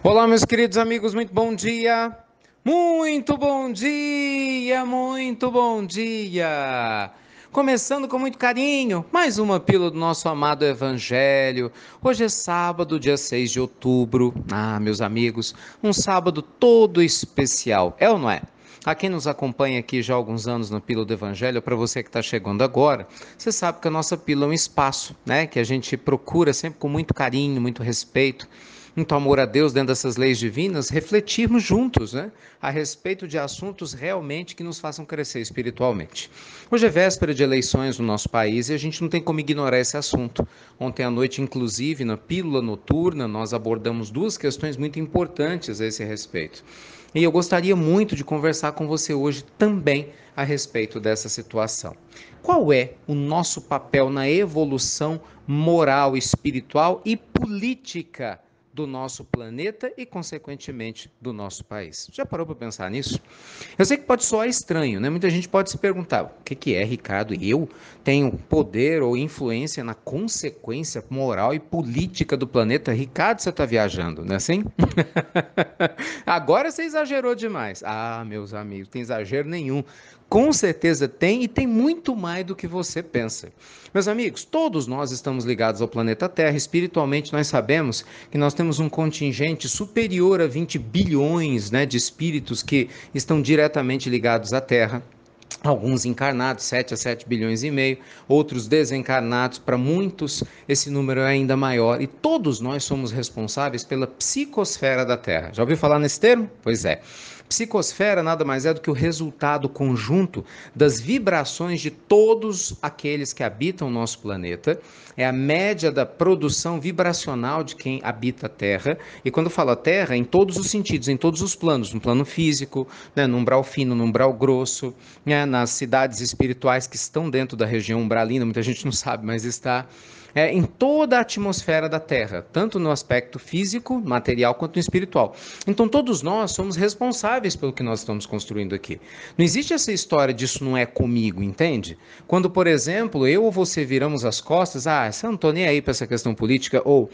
Olá, meus queridos amigos, muito bom dia! Muito bom dia, muito bom dia! Começando com muito carinho, mais uma pílula do nosso amado Evangelho. Hoje é sábado, dia 6 de outubro. Ah, meus amigos, um sábado todo especial, é ou não é? A quem nos acompanha aqui já há alguns anos na Pílula do Evangelho, para você que está chegando agora, você sabe que a nossa pílula é um espaço, né? Que a gente procura sempre com muito carinho, muito respeito, muito amor a Deus dentro dessas leis divinas, refletirmos juntos, né, a respeito de assuntos realmente que nos façam crescer espiritualmente. Hoje é véspera de eleições no nosso país e a gente não tem como ignorar esse assunto. Ontem à noite, inclusive, na Pílula Noturna, nós abordamos duas questões muito importantes a esse respeito. E eu gostaria muito de conversar com você hoje também a respeito dessa situação. Qual é o nosso papel na evolução moral, espiritual e política do nosso planeta e, consequentemente, do nosso país? Já parou para pensar nisso? Eu sei que pode soar estranho, né? Muita gente pode se perguntar: o que é, Ricardo? Eu tenho poder ou influência na consequência moral e política do planeta? Ricardo, você está viajando, não é assim? Agora você exagerou demais. Ah, meus amigos, tem exagero nenhum. Com certeza tem e tem muito mais do que você pensa. Meus amigos, todos nós estamos ligados ao planeta Terra. Espiritualmente, nós sabemos que nós temos um contingente superior a 20 bilhões, né, de espíritos que estão diretamente ligados à Terra. Alguns encarnados, 7 a 7 bilhões e meio, outros desencarnados, para muitos esse número é ainda maior, e todos nós somos responsáveis pela psicosfera da Terra. Já ouviu falar nesse termo? Pois é. Psicosfera nada mais é do que o resultado conjunto das vibrações de todos aqueles que habitam o nosso planeta. É a média da produção vibracional de quem habita a Terra. E quando falo Terra, em todos os sentidos, em todos os planos, no plano físico, né, no umbral fino, no umbral grosso, né, nas cidades espirituais que estão dentro da região umbralina, muita gente não sabe, mas está em toda a atmosfera da Terra, tanto no aspecto físico, material, quanto no espiritual. Então, todos nós somos responsáveis pelo que nós estamos construindo aqui. Não existe essa história disso não é comigo, entende? Quando, por exemplo, eu ou você viramos as costas, eu não estou nem aí para essa questão política, ou,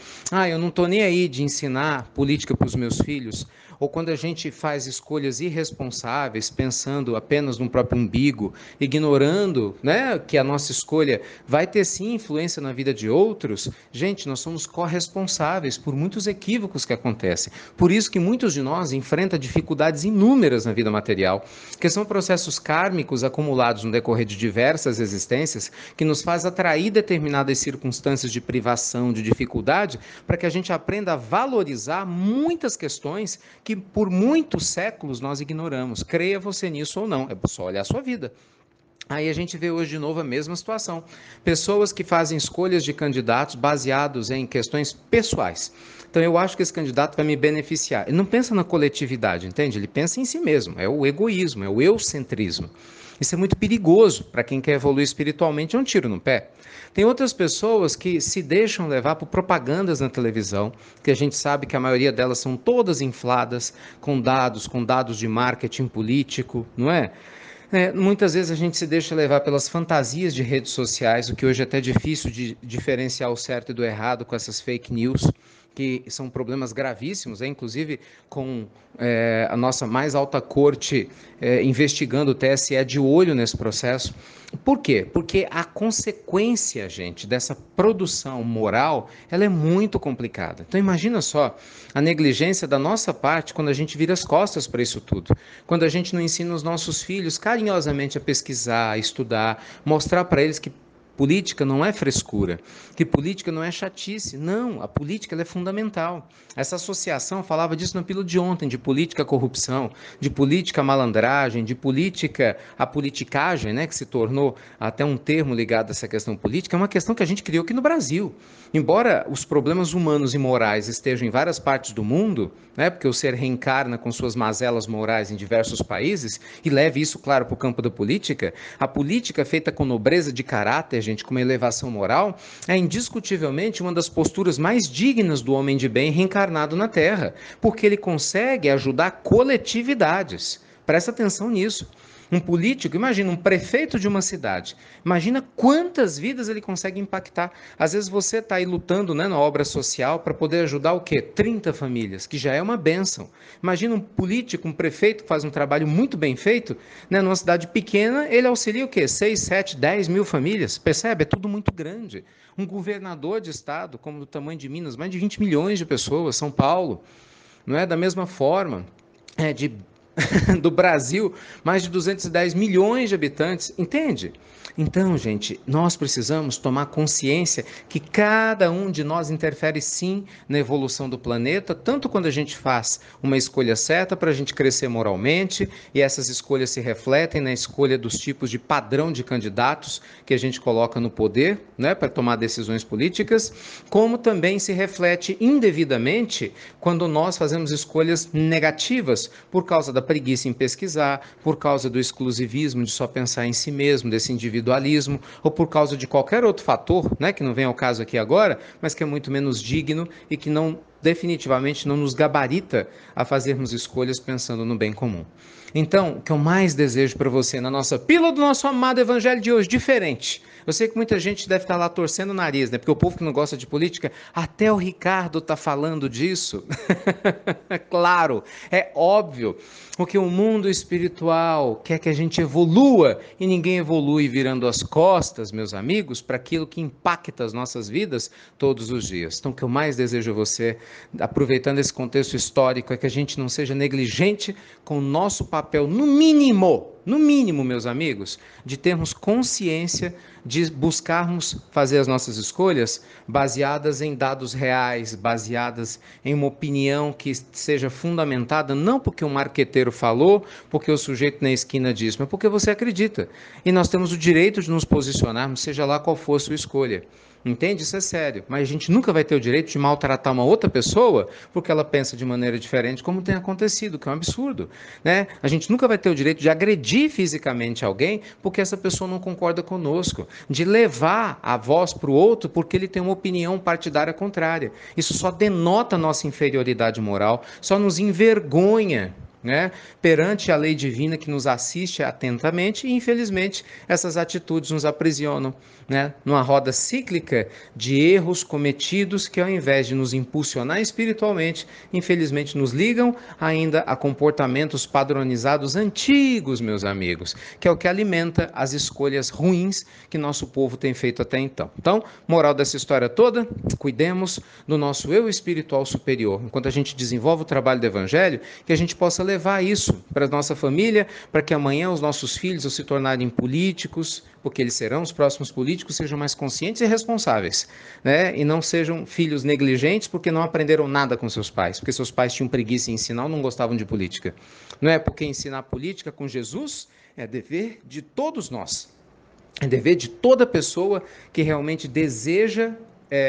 eu não estou nem aí de ensinar política para os meus filhos, ou quando a gente faz escolhas irresponsáveis, pensando apenas no próprio umbigo, ignorando, né, que a nossa escolha vai ter sim influência na vida de outros, gente, nós somos corresponsáveis por muitos equívocos que acontecem. Por isso que muitos de nós enfrentam dificuldades inúmeras na vida material, que são processos kármicos acumulados no decorrer de diversas existências, que nos faz atrair determinadas circunstâncias de privação, de dificuldade, para que a gente aprenda a valorizar muitas questões que por muitos séculos nós ignoramos. Creia você nisso ou não, é só olhar a sua vida. Aí a gente vê hoje de novo a mesma situação. Pessoas que fazem escolhas de candidatos baseados em questões pessoais. Então eu acho que esse candidato vai me beneficiar. Ele não pensa na coletividade, entende? Ele pensa em si mesmo. É o egoísmo, é o eucentrismo. Isso é muito perigoso para quem quer evoluir espiritualmente, é um tiro no pé. Tem outras pessoas que se deixam levar por propagandas na televisão, que a gente sabe que a maioria delas são todas infladas com dados de marketing político, não é? Muitas vezes a gente se deixa levar pelas fantasias de redes sociais, o que hoje é até difícil de diferenciar o certo e do errado com essas fake news, que são problemas gravíssimos, inclusive com a nossa mais alta corte investigando o TSE de olho nesse processo. Por quê? Porque a consequência, gente, dessa produção moral, ela é muito complicada. Então imagina só a negligência da nossa parte quando a gente vira as costas para isso tudo. Quando a gente não ensina os nossos filhos carinhosamente a pesquisar, a estudar, mostrar para eles que política não é frescura, que política não é chatice. Não, a política ela é fundamental. Essa associação falava disso no pílula de ontem, de política corrupção, de política malandragem, de política a politicagem, né, que se tornou até um termo ligado a essa questão política, é uma questão que a gente criou aqui no Brasil. Embora os problemas humanos e morais estejam em várias partes do mundo, né, porque o ser reencarna com suas mazelas morais em diversos países, e leve isso, claro, para o campo da política, a política feita com nobreza de caráter, gente, com uma elevação moral, é indiscutivelmente uma das posturas mais dignas do homem de bem reencarnado na Terra, porque ele consegue ajudar coletividades. Presta atenção nisso. Um político, imagina um prefeito de uma cidade, imagina quantas vidas ele consegue impactar. Às vezes você está aí lutando, né, na obra social para poder ajudar o quê? 30 famílias, que já é uma bênção. Imagina um político, um prefeito que faz um trabalho muito bem feito, né, numa cidade pequena, ele auxilia o quê? 6, 7, 10 mil famílias. Percebe? É tudo muito grande. Um governador de estado, como do tamanho de Minas, mais de 20 milhões de pessoas, São Paulo, não é da mesma forma, de do Brasil, mais de 210 milhões de habitantes, entende? Então, gente, nós precisamos tomar consciência que cada um de nós interfere sim na evolução do planeta, tanto quando a gente faz uma escolha certa para a gente crescer moralmente, e essas escolhas se refletem na escolha dos tipos de padrão de candidatos que a gente coloca no poder, né, para tomar decisões políticas, como também se reflete indevidamente quando nós fazemos escolhas negativas por causa da preguiça em pesquisar, por causa do exclusivismo de só pensar em si mesmo, desse individualismo, ou por causa de qualquer outro fator, né, que não vem ao caso aqui agora, mas que é muito menos digno e que não definitivamente não nos gabarita a fazermos escolhas pensando no bem comum. Então, o que eu mais desejo para você na nossa pílula do nosso amado evangelho de hoje, diferente. Eu sei que muita gente deve estar lá torcendo o nariz, né? Porque o povo que não gosta de política, até o Ricardo está falando disso. Claro, é óbvio, porque o mundo espiritual quer que a gente evolua e ninguém evolui virando as costas, meus amigos, para aquilo que impacta as nossas vidas todos os dias. Então, o que eu mais desejo a você, aproveitando esse contexto histórico, é que a gente não seja negligente com o nosso papel, no mínimo, meus amigos, de termos consciência de buscarmos fazer as nossas escolhas baseadas em dados reais, baseadas em uma opinião que seja fundamentada não porque o marqueteiro falou, porque o sujeito na esquina disse, mas porque você acredita. E nós temos o direito de nos posicionarmos, seja lá qual for a sua escolha. Entende? Isso é sério. Mas a gente nunca vai ter o direito de maltratar uma outra pessoa porque ela pensa de maneira diferente, como tem acontecido, que é um absurdo, né? A gente nunca vai ter o direito de agredir fisicamente alguém porque essa pessoa não concorda conosco, de levar a voz para o outro porque ele tem uma opinião partidária contrária. Isso só denota nossa inferioridade moral, só nos envergonha, né, perante a lei divina que nos assiste atentamente, e infelizmente essas atitudes nos aprisionam, né, numa roda cíclica de erros cometidos que, ao invés de nos impulsionar espiritualmente, infelizmente nos ligam ainda a comportamentos padronizados antigos, meus amigos, que é o que alimenta as escolhas ruins que nosso povo tem feito até então. Então, moral dessa história toda, cuidemos do nosso eu espiritual superior, enquanto a gente desenvolve o trabalho do evangelho, que a gente possa levar isso para a nossa família, para que amanhã os nossos filhos, ao se tornarem políticos, porque eles serão os próximos políticos, sejam mais conscientes e responsáveis, né? E não sejam filhos negligentes porque não aprenderam nada com seus pais, porque seus pais tinham preguiça em ensinar ou não gostavam de política. Não é porque ensinar política com Jesus é dever de todos nós. É dever de toda pessoa que realmente deseja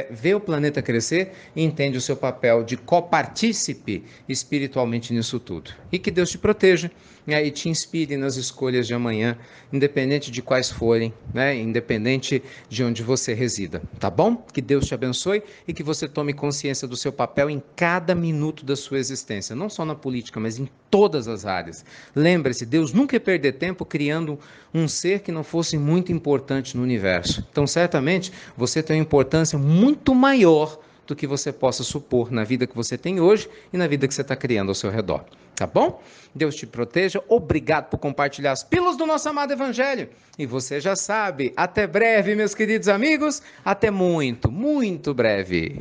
ver o planeta crescer e entende o seu papel de copartícipe espiritualmente nisso tudo. E que Deus te proteja, né, e te inspire nas escolhas de amanhã, independente de quais forem, né, independente de onde você resida, tá bom? Que Deus te abençoe e que você tome consciência do seu papel em cada minuto da sua existência, não só na política, mas em todas as áreas. Lembre-se, Deus nunca ia perder tempo criando um ser que não fosse muito importante no universo. Então, certamente, você tem uma importância muito maior do que você possa supor na vida que você tem hoje e na vida que você está criando ao seu redor. Tá bom? Deus te proteja. Obrigado por compartilhar as pílulas do nosso amado Evangelho. E você já sabe, até breve, meus queridos amigos. Até muito, muito breve.